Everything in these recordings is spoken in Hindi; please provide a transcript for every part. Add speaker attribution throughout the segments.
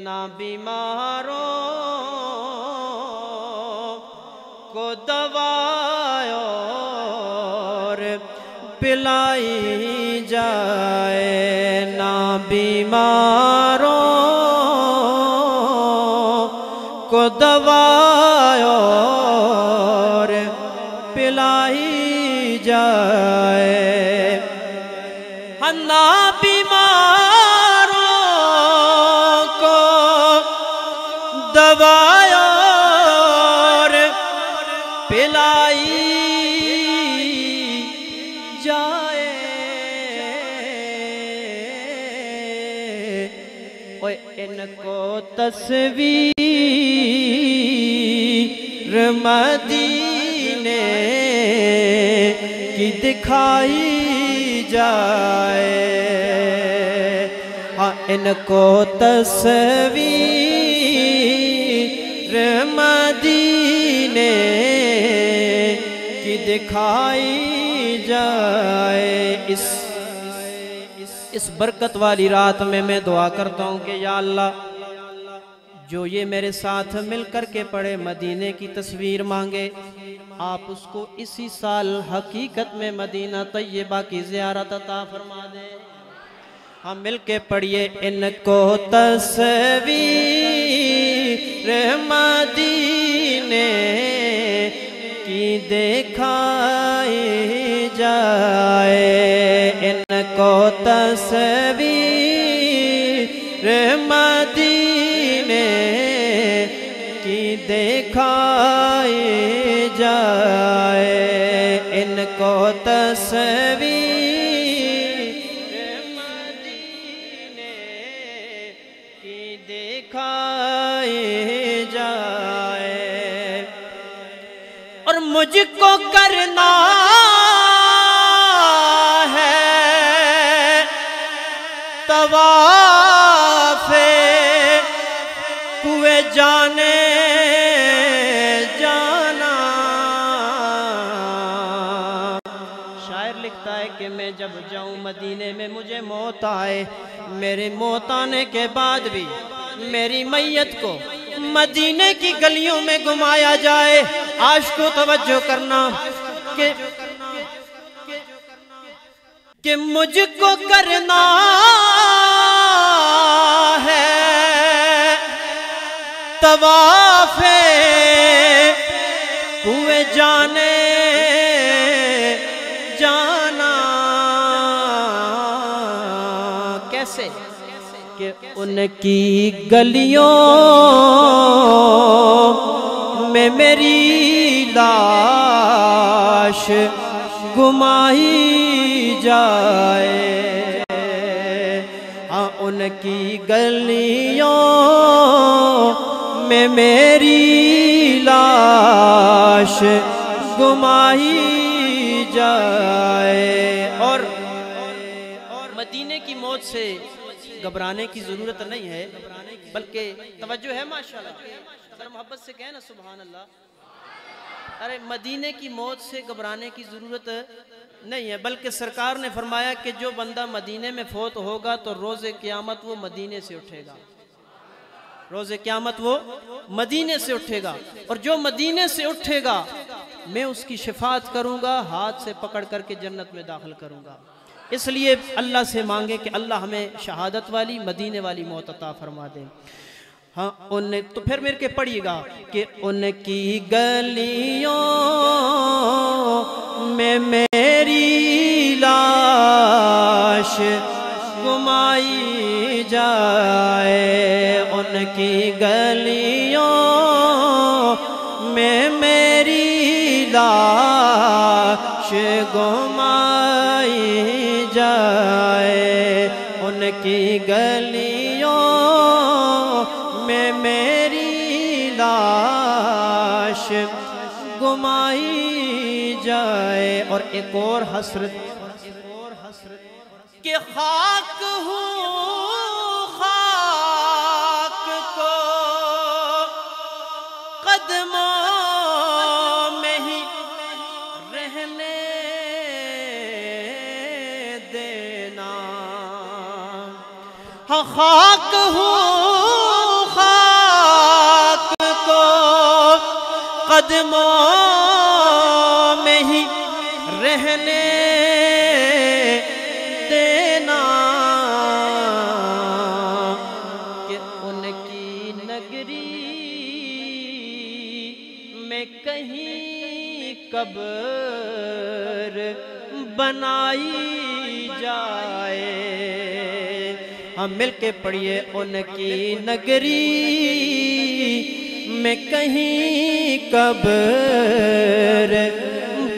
Speaker 1: ना बीमारों को दवाई और पिलाई जाए, ना बीमारों को दवाई और पिलाई जाए, ना बीमारों को दवाई और पिलाई जाए। ओए इनको तस्वीर मदीने की दिखाई जाए, हाँ इनको तस्वीर मदीने की दिखाई जाए। इस बरकत वाली रात में मैं दुआ करता हूँ कि या अल्लाह, जो ये मेरे साथ मिलकर के पढ़े मदीने की तस्वीर मांगे, आप उसको इसी साल हकीकत में मदीना तैयबा की ज़ियारत अता फरमा दे। हम मिल के पढ़िए, इनको तस्वीर मदीने की दिखाई जाए, इनको तस्वीर मदीने की दिखाई जाए, इनको तस्वीर मदीने की दिखाई जाए। और मुझको करना है तवाफ़े कुए जाने जाना। शायर लिखता है कि मैं जब जाऊं मदीने में मुझे मौत आए, मेरे मौत आने के बाद भी मेरी मैयत को मदीने की गलियों में घुमाया जाए। आशिकों तवज्जो करना कि मुझको करना है तवाफ़े कुए जाने जाना। कैसे कि उनकी गलियों में मेरी लाश घुमाई जाए, हाँ उनकी गलियों में मेरी लाश घुमाई जाए। और मदीने की मौत से घबराने की जरूरत नहीं है, बल्कि तवज्जो है माशाल्लाह। अगर मोहब्बत से कहे ना सुभान अल्लाह, अरे मदीने की मौत से घबराने की जरूरत नहीं है, बल्कि सरकार ने फरमाया कि जो बंदा मदीने में फौत होगा तो रोज़े क़यामत वो मदीने से उठेगा, रोज़े क़यामत वो मदीने से उठेगा। और जो मदीने से उठेगा मैं उसकी शिफात करूँगा, हाथ से पकड़ करके जन्नत में दाखिल करूँगा। इसलिए अल्लाह से मांगे कि अल्लाह हमें शहादत वाली मदीने वाली मौत अता फरमा दे। हाँ उन तो फिर मेरे के पढ़िएगा कि उनकी गलियों में मेरी लाश घुमाई जाए, उनकी गलियों में मेरी लाश घुमाई जाए, उनकी गलियों में मेरी लाश घुमाई जाए। और एक और हसरत कि खाक हूँ खाक को कदमों में ही रहने देना। हाँ खाक हूँ कदमों में ही रहने देना कि उनकी नगरी में कहीं कब्र बनाई जाए। हम मिलके पढ़िए, उनकी नगरी में कहीं कब्र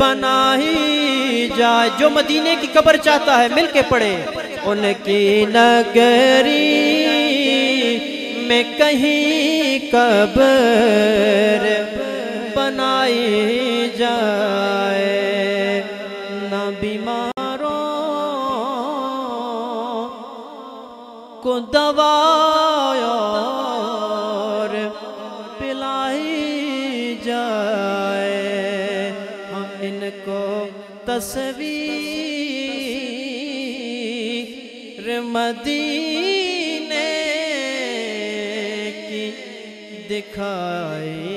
Speaker 1: बनाई जाए। जो मदीने की कब्र चाहता है मिलके पढ़े, उनकी नगरी में कहीं कब्र बनाई जाए। ना बीमारों को दवा और पिलाई जाए। हम इनको तस्वीर मदीने की दिखाई